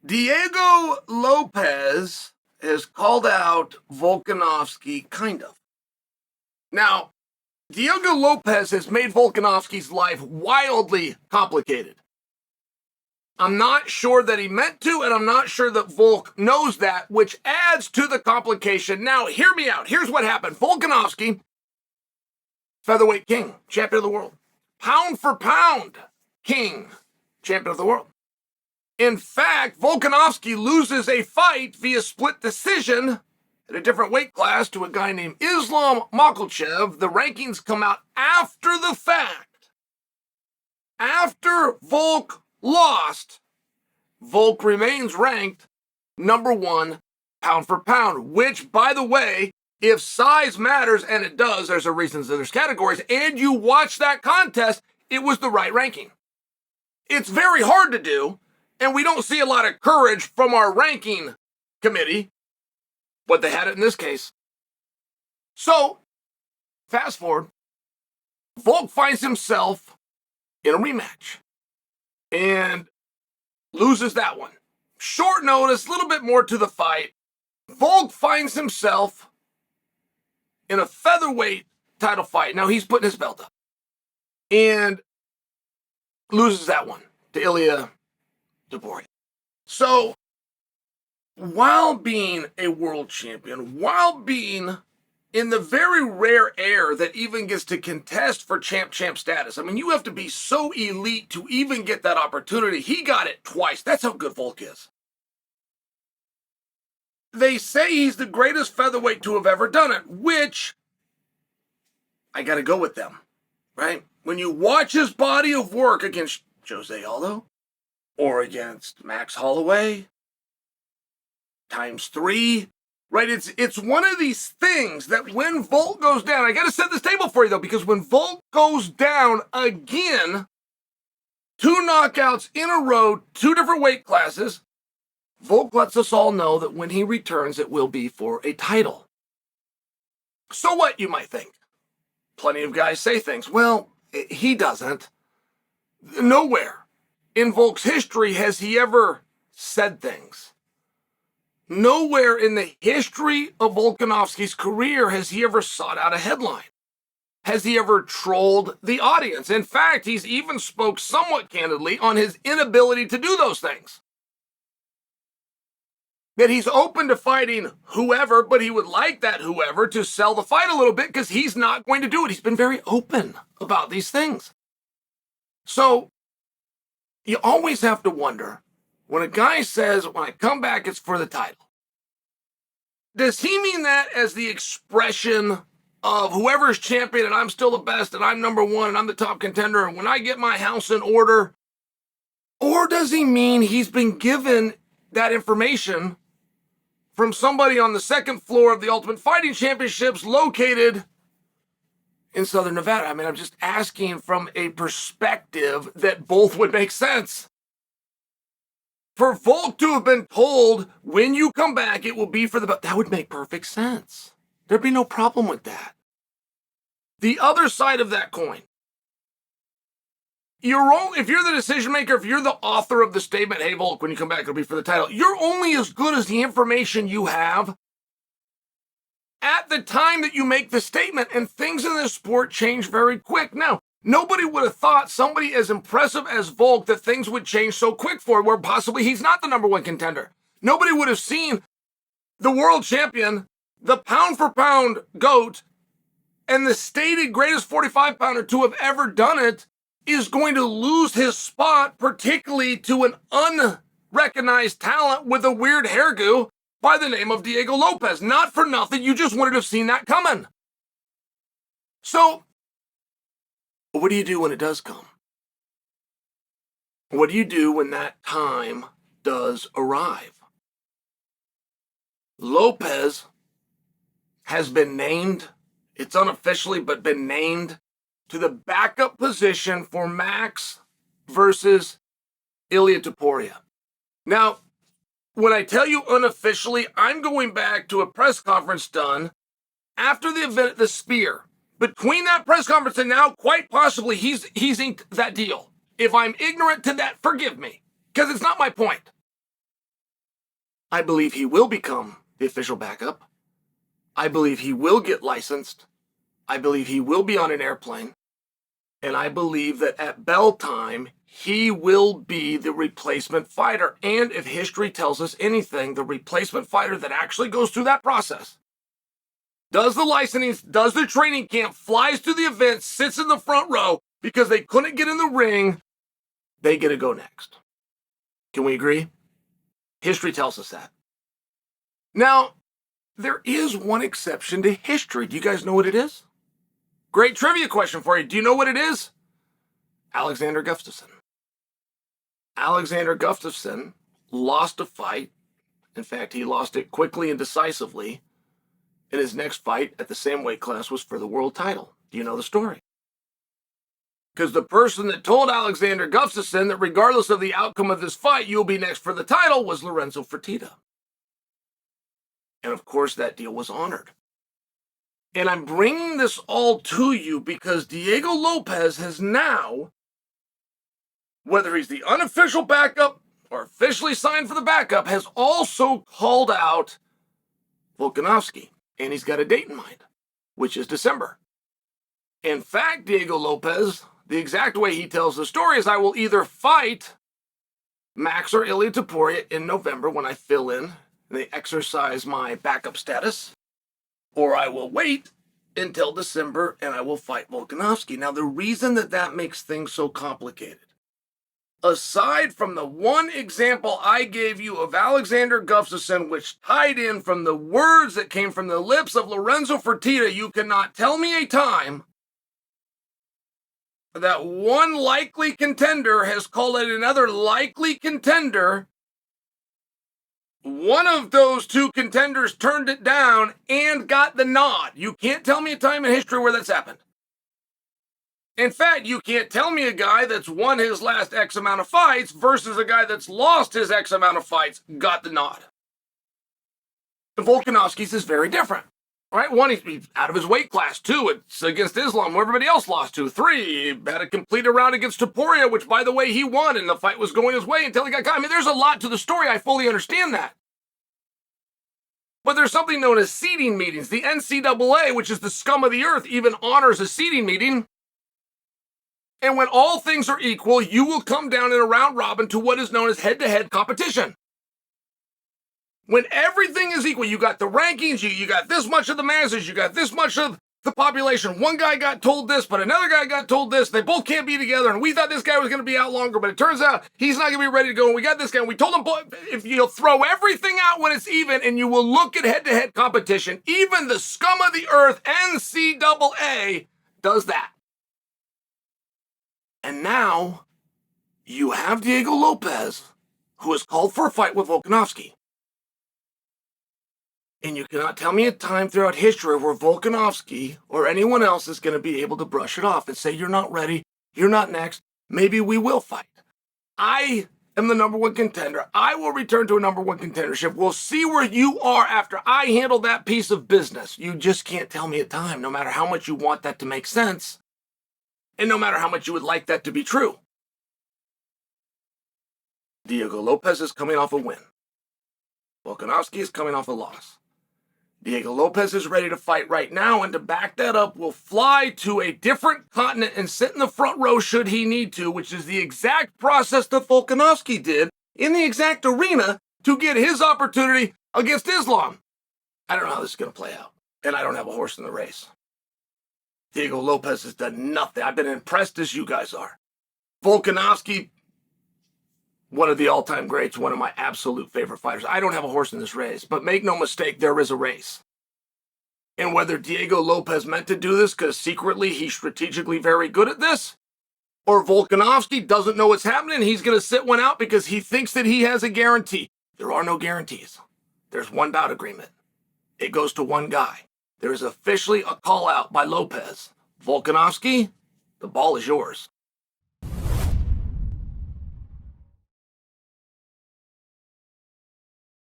Diego Lopez has called out Volkanovski, kind of. Now, Diego Lopez has made Volkanovski's life wildly complicated. I'm not sure that he meant to, and I'm not sure that Volk knows that, which adds to the complication. Now, hear me out. Here's what happened. Volkanovski, featherweight king, champion of the world. Pound for pound, king, champion of the world. In fact, Volkanovski loses a fight via split decision at a different weight class to a guy named Islam Makhachev. The rankings come out after the fact. After Volk lost, Volk remains ranked number one pound for pound, which, by the way, if size matters, and it does, there's a reason there's categories, and you watch that contest, it was the right ranking. It's very hard to do, and we don't see a lot of courage from our ranking committee, but they had it in this case. So, fast forward, Volk finds himself in a rematch and loses that one. Short notice, a little bit more to the fight. Volk finds himself in a featherweight title fight. Now he's putting his belt up and loses that one to Ilia Topuria. So, while being a world champion, while being in the very rare air that even gets to contest for champ status, I mean, you have to be so elite to even get that opportunity. He got it twice. That's how good Volk is. They say he's the greatest featherweight to have ever done it, which I got to go with them, right? When you watch his body of work against Jose Aldo or against Max Holloway, ×3, right? It's one of these things that when Volk goes down, I got to set this table for you though, because when Volk goes down again, 2 knockouts in a row, 2 different weight classes, Volk lets us all know that when he returns, it will be for a title. So what, you might think? Plenty of guys say things. Well, he doesn't. Nowhere in Volk's history has he ever said things. Nowhere in the history of Volkanovski's career has he ever sought out a headline. Has he ever trolled the audience? In fact, he's even spoke somewhat candidly on his inability to do those things. That he's open to fighting whoever, but he would like that whoever to sell the fight a little bit because he's not going to do it. He's been very open about these things. So you always have to wonder, when a guy says, when I come back, it's for the title, does he mean that as the expression of whoever's champion and I'm still the best and I'm number one and I'm the top contender and when I get my house in order? Or does he mean he's been given that information from somebody on the second floor of the Ultimate Fighting Championships located in Southern Nevada? I mean, I'm just asking from a perspective that both would make sense. For Volk to have been told, when you come back, it will be for the belt, that would make perfect sense. There'd be no problem with that. The other side of that coin, if you're the decision maker, if you're the author of the statement, hey, Volk, when you come back, it'll be for the title, you're only as good as the information you have at the time that you make the statement, and things in this sport change very quick. Now, nobody would have thought somebody as impressive as Volk that things would change so quick for, where possibly he's not the number one contender. Nobody would have seen the world champion, the pound for pound GOAT, and the stated greatest 45-pounder to have ever done it is going to lose his spot, particularly to an unrecognized talent with a weird hairdo by the name of Diego Lopez. Not for nothing, you just wouldn't have seen that coming. So, what do you do when it does come? What do you do when that time does arrive? Lopez has been named, it's unofficially, but been named to the backup position for Max versus Ilia Topuria. Now, when I tell you unofficially, I'm going back to a press conference done after the event at the Spear. Between that press conference and now, quite possibly, he's inked that deal. If I'm ignorant to that, forgive me, because it's not my point. I believe he will become the official backup. I believe he will get licensed. I believe he will be on an airplane. And I believe that at bell time, he will be the replacement fighter. And if history tells us anything, the replacement fighter that actually goes through that process, does the licensing, does the training camp, flies to the event, sits in the front row because they couldn't get in the ring, they get to go next. Can we agree? History tells us that. Now, there is one exception to history. Do you guys know what it is? Great trivia question for you. Do you know what it is? Alexander Gustafsson. Alexander Gustafsson lost a fight. In fact, he lost it quickly and decisively. And his next fight at the same weight class was for the world title. Do you know the story? Because the person that told Alexander Gustafsson that regardless of the outcome of this fight, you'll be next for the title was Lorenzo Fertitta. And of course, that deal was honored. And I'm bringing this all to you because Diego Lopes has now, whether he's the unofficial backup or officially signed for the backup, has also called out Volkanovski. And he's got a date in mind, which is December. In fact, Diego Lopes, the exact way he tells the story is I will either fight Max or Ilia Topuria in November when I fill in and they exercise my backup status, or I will wait until December and I will fight Volkanovski. Now, the reason that makes things so complicated, aside from the one example I gave you of Alexander Gustafsson, which tied in from the words that came from the lips of Lorenzo Fertitta, you cannot tell me a time that one likely contender has called it another likely contender. One of those two contenders turned it down and got the nod. You can't tell me a time in history where that's happened. In fact, you can't tell me a guy that's won his last X amount of fights versus a guy that's lost his X amount of fights got the nod. Volkanovski's is very different. Right? One, he's out of his weight class. Two, it's against Islam, where everybody else lost to. Three, he had a complete round against Topuria, which, by the way, he won, and the fight was going his way until he got caught. I mean, there's a lot to the story. I fully understand that. But there's something known as seeding meetings. The NCAA, which is the scum of the earth, even honors a seeding meeting. And when all things are equal, you will come down in a round robin to what is known as head-to-head competition. When everything is equal, you got the rankings, you got this much of the masses, you got this much of the population. One guy got told this, but another guy got told this. They both can't be together, and we thought this guy was going to be out longer, but it turns out he's not going to be ready to go, and we got this guy, and we told him, if you'll throw everything out when it's even, and you will look at head-to-head competition, even the scum of the earth, NCAA, does that. And now, you have Diego Lopes, who has called for a fight with Volkanovski. And you cannot tell me a time throughout history where Volkanovski or anyone else is going to be able to brush it off and say, you're not ready, you're not next, maybe we will fight. I am the number one contender. I will return to a number one contendership. We'll see where you are after I handle that piece of business. You just can't tell me a time, no matter how much you want that to make sense, and no matter how much you would like that to be true. Diego Lopes is coming off a win. Volkanovski is coming off a loss. Diego Lopes is ready to fight right now, and to back that up, will fly to a different continent and sit in the front row should he need to, which is the exact process that Volkanovski did in the exact arena to get his opportunity against Islam. I don't know how this is going to play out, and I don't have a horse in the race. Diego Lopes has done nothing. I've been impressed as you guys are. Volkanovski, one of the all-time greats, one of my absolute favorite fighters. I don't have a horse in this race, but make no mistake, there is a race. And whether Diego Lopes meant to do this because secretly he's strategically very good at this, or Volkanovski doesn't know what's happening, he's going to sit one out because he thinks that he has a guarantee. There are no guarantees. There's one bout agreement. It goes to one guy. There is officially a call out by Lopes. Volkanovski, the ball is yours.